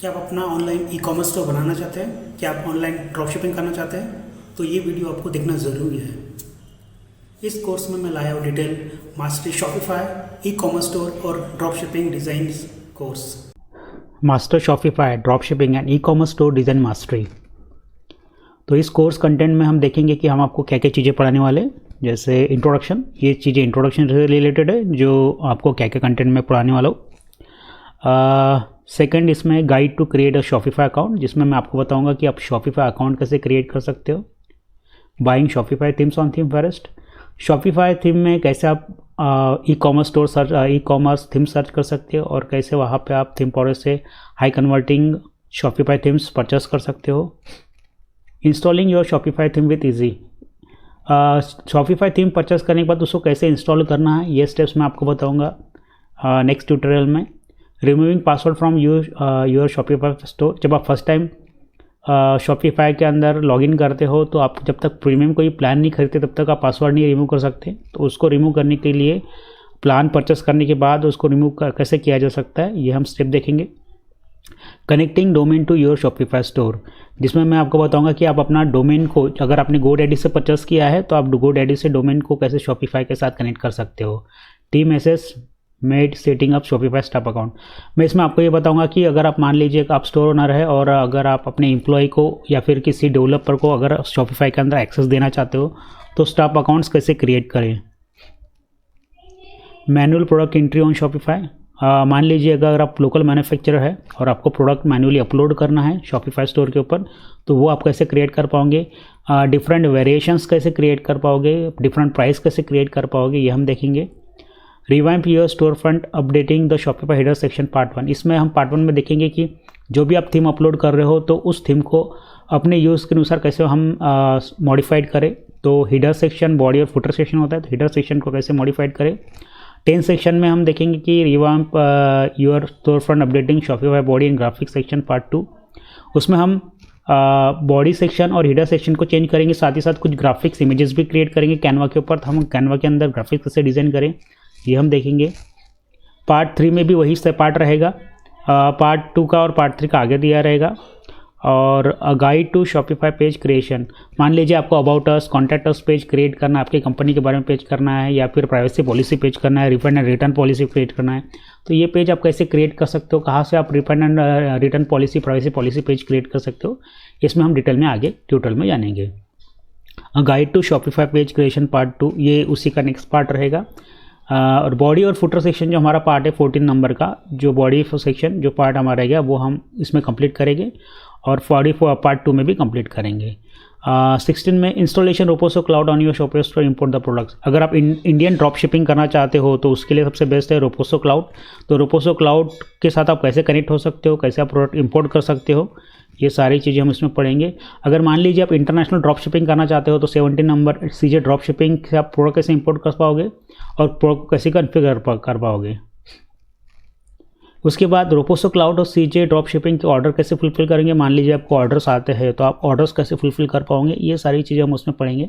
क्या आप अपना ऑनलाइन ई कॉमर्स स्टोर बनाना चाहते हैं? क्या आप ऑनलाइन ड्रॉप शिपिंग करना चाहते हैं? तो ये वीडियो आपको देखना ज़रूरी है। इस कोर्स में मैं लाया हूँ detail mastery Shopify e commerce store और drop shipping design course. Master Shopify drop shipping and e commerce store design mastery. तो इस कोर्स कंटेंट में हम देखेंगे कि हम आपको क्या क्या चीज़ें पढ़ाने वाले हैं। जैसे इंट्रोडक्शन, ये चीज़ें इंट्रोडक्शन से रिलेटेड है जो आपको क्या क्या कंटेंट में पढ़ाने वाला हूँ। सेकंड, इसमें guide to create a Shopify account, जिसमें मैं आपको बताऊंगा कि आप शॉपिफाई अकाउंट कैसे क्रिएट कर सकते हो। Buying Shopify themes on theme forest, Shopify theme में कैसे आप ई commerce store search e commerce theme search कर सकते हो और कैसे वहाँ पे आप थीम फॉरेस्ट से high converting Shopify themes purchase कर सकते हो। Installing your Shopify theme with easy, Shopify theme purchase करने के बाद उसको कैसे इंस्टॉल करना है, ये स्टेप्स मैं आपको बताऊँगा नेक्स्ट ट्यूटोरियल में। Removing password from your Shopify store, जब आप फर्स्ट टाइम शॉपिफाई के अंदर लॉगिन करते हो तो आप जब तक प्रीमियम कोई प्लान नहीं खरीदते तब तक आप पासवर्ड नहीं रिमूव कर सकते। तो उसको रिमूव करने के लिए प्लान परचेस करने के बाद उसको रिमूव कैसे किया जा सकता है, ये हम स्टेप देखेंगे। Connecting domain to your Shopify store, जिसमें मैं आपको बताऊंगा कि आप अपना डोमेन को, अगर आपने GoDaddy से परचेस किया है तो आप GoDaddy से डोमेन को कैसे शॉपिफाई के साथ कनेक्ट कर सकते हो। Team access made setting up Shopify staff account, मैं इसमें आपको ये बताऊंगा कि अगर आप मान लीजिए आप स्टोर ओनर है और अगर आप अपने एम्प्लॉय को या फिर किसी डेवलपर को अगर शॉपिफाई के अंदर एक्सेस देना चाहते हो तो स्टाफ अकाउंट्स कैसे क्रिएट करें। Manual product entry on Shopify, मान लीजिए अगर आप लोकल मैन्युफैक्चरर है और आपको प्रोडक्ट मैन्युअली अपलोड करना है शॉपिफाई स्टोर के ऊपर, तो वो आप कैसे क्रिएट कर पाओगे। डिफरेंट वेरिएशंस कैसे क्रिएट कर पाओगे, डिफरेंट प्राइस कैसे क्रिएट कर पाओगे, ये हम देखेंगे। Revamp your store front updating the Shopify header section part 1, इसमें हम पार्ट 1 में देखेंगे कि जो भी आप थीम अपलोड कर रहे हो तो उस थीम को अपने यूज़ के अनुसार कैसे हम मॉडिफाइड करें। तो हेडर सेक्शन, बॉडी और फुटर सेक्शन होता है, तो हेडर सेक्शन को कैसे मॉडिफाइड करें। 10 सेक्शन में हम देखेंगे कि revamp your store front updating Shopify body and graphics section part 2, उसमें हम बॉडी सेक्शन और हेडर सेक्शन को चेंज करेंगे, साथ ही साथ कुछ ग्राफिक्स इमेजेस भी क्रिएट करेंगे कैनवा के ऊपर। तो हम कैनवा के अंदर ग्राफिक्स कैसे डिज़ाइन करें, ये हम देखेंगे। पार्ट 3 में भी वही से पार्ट रहेगा, पार्ट 2 का और पार्ट 3 का आगे दिया रहेगा। और guide to Shopify page creation, मान लीजिए आपको about us, contact us page create करना है, आपकी कंपनी के बारे में पेज करना है, या फिर प्राइवेसी पॉलिसी पेज करना है, refund and return policy create करना है, तो ये पेज आप कैसे क्रिएट कर सकते हो, कहाँ से आप refund and return policy, privacy policy page create कर सकते हो, इसमें हम डिटेल में आगे ट्यूटोरियल में जानेंगे। Guide to Shopify page creation part 2, ये उसी का नेक्स्ट पार्ट रहेगा। और बॉडी और फुटर सेक्शन जो हमारा पार्ट है 14 नंबर का, जो बॉडी सेक्शन जो पार्ट हमारा रहेगा वो हम इसमें कंप्लीट करेंगे और बॉडी पार्ट 2 में भी कंप्लीट करेंगे। 16 में installation Roposo cloud on your Shopify store import the products, अगर आप इंडियन ड्रॉप शिपिंग करना चाहते हो तो उसके लिए सबसे बेस्ट है रोपोसो क्लाउड। तो रोपोसो क्लाउड के साथ आप कैसे कनेक्ट हो सकते हो, कैसे आप प्रोडक्ट इंपोर्ट कर सकते हो, ये सारी चीज़ें हम इसमें पढ़ेंगे। अगर मान लीजिए आप इंटरनेशनल ड्रॉप शिपिंग करना चाहते हो तो 17 नंबर सीजे ड्रॉप शिपिंग से आप प्रोडक्ट कैसे इंपोर्ट कर पाओगे और प्रोडक्ट कैसे कॉन्फ़िगर कर पाओगे। उसके बाद रोपोसो क्लाउड और सीजे ड्रॉप शिपिंग के ऑर्डर कैसे फुलफिल करेंगे, मान लीजिए आपको ऑर्डर्स आते हैं तो आप ऑर्डर्स कैसे फुलफिल कर पाओगे, ये सारी चीज़ें हम उसमें पढ़ेंगे।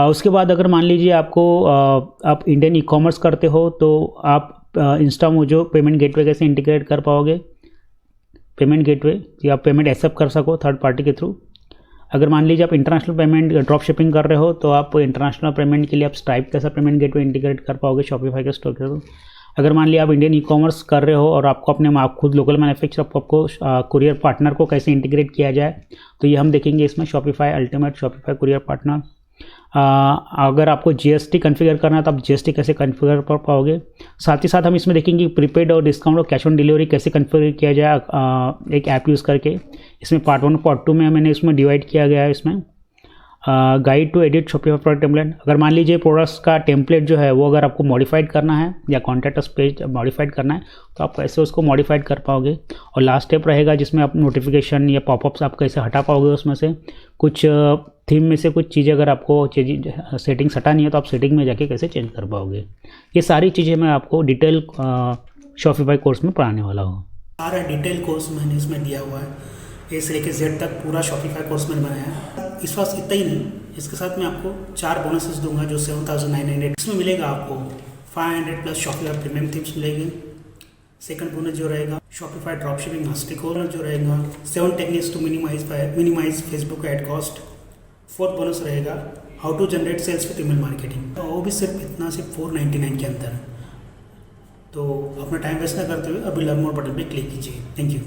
उसके बाद अगर मान लीजिए आपको आप इंडियन ई कॉमर्स करते हो तो आप इंस्टामोजो पेमेंट गेटवे कैसे इंटीग्रेट कर पाओगे, पेमेंट गेटवे कि आप पेमेंट एक्सेप्ट कर सको थर्ड पार्टी के थ्रू। अगर मान लीजिए आप इंटरनेशनल पेमेंट ड्रॉप शिपिंग कर रहे हो तो आप इंटरनेशनल पेमेंट के लिए आप स्ट्राइप कैसा पेमेंट गेटवे इंटीग्रेट कर पाओगे शॉपिफाई के स्टोर के थ्रू। अगर मान लिया आप इंडियन ई कॉमर्स कर रहे हो और आपको अपने आप खुद लोकल मैन्युफैक्चर आपको कुरियर पार्टनर को कैसे इंटीग्रेट किया जाए, तो ये हम देखेंगे इसमें Shopify ultimate Shopify courier partner. अगर आपको जीएसटी कॉन्फ़िगर करना है तो आप जीएसटी कैसे कॉन्फ़िगर कर पाओगे। साथ ही साथ हम इसमें देखेंगे प्रीपेड और डिस्काउंट और कैश ऑन डिलीवरी कैसे कॉन्फ़िगर किया जाए एक ऐप यूज़ करके। इसमें पार्ट 1 पार्ट 2 में मैंने इसमें डिवाइड किया गया है। इसमें guide to edit Shopify product template, अगर मान लीजिए प्रोडक्ट्स का टेम्पलेट जो है वो अगर आपको मॉडिफाइड करना है या कॉन्टैक्ट अस पेज मॉडिफाइड करना है तो आप कैसे उसको मॉडिफाइड कर पाओगे। और लास्ट स्टेप रहेगा जिसमें आप नोटिफिकेशन या पॉपअप्स आप कैसे हटा पाओगे, उसमें से कुछ थीम में से कुछ चीज़ें अगर आपको सेटिंग्स हटानी है तो आप सेटिंग में जाके कैसे चेंज कर पाओगे। ये सारी चीज़ें मैं आपको डिटेल शॉपिफाई कोर्स में पढ़ाने वाला हूँ। सारा डिटेल कोर्स मैंने इसमें दिया हुआ है, ए से लेकर जेड तक पूरा शॉपिफाई कोर्स मैंने बनाया है। इस बार इतना ही नहीं, इसके साथ मैं आपको 4 बोनसेस दूंगा जो 7900, इसमें मिलेगा आपको 500 प्लस शॉपिफाई प्रीमियम थीम्स मिलेगी, सेकंड बोनस जो रहेगा शॉपिफाई ड्रॉपशिपिंग मास्टरी कोर्स जो रहेगा 7 techniques to minimise Facebook ad cost. Fourth bonus रहेगा how to generate sales with email marketing, वो भी सिर्फ 499 के अंदर। तो अपना टाइम वेस्ट ना करते हुए अभी लर्न मोर बटन पे क्लिक कीजिए। Thank you.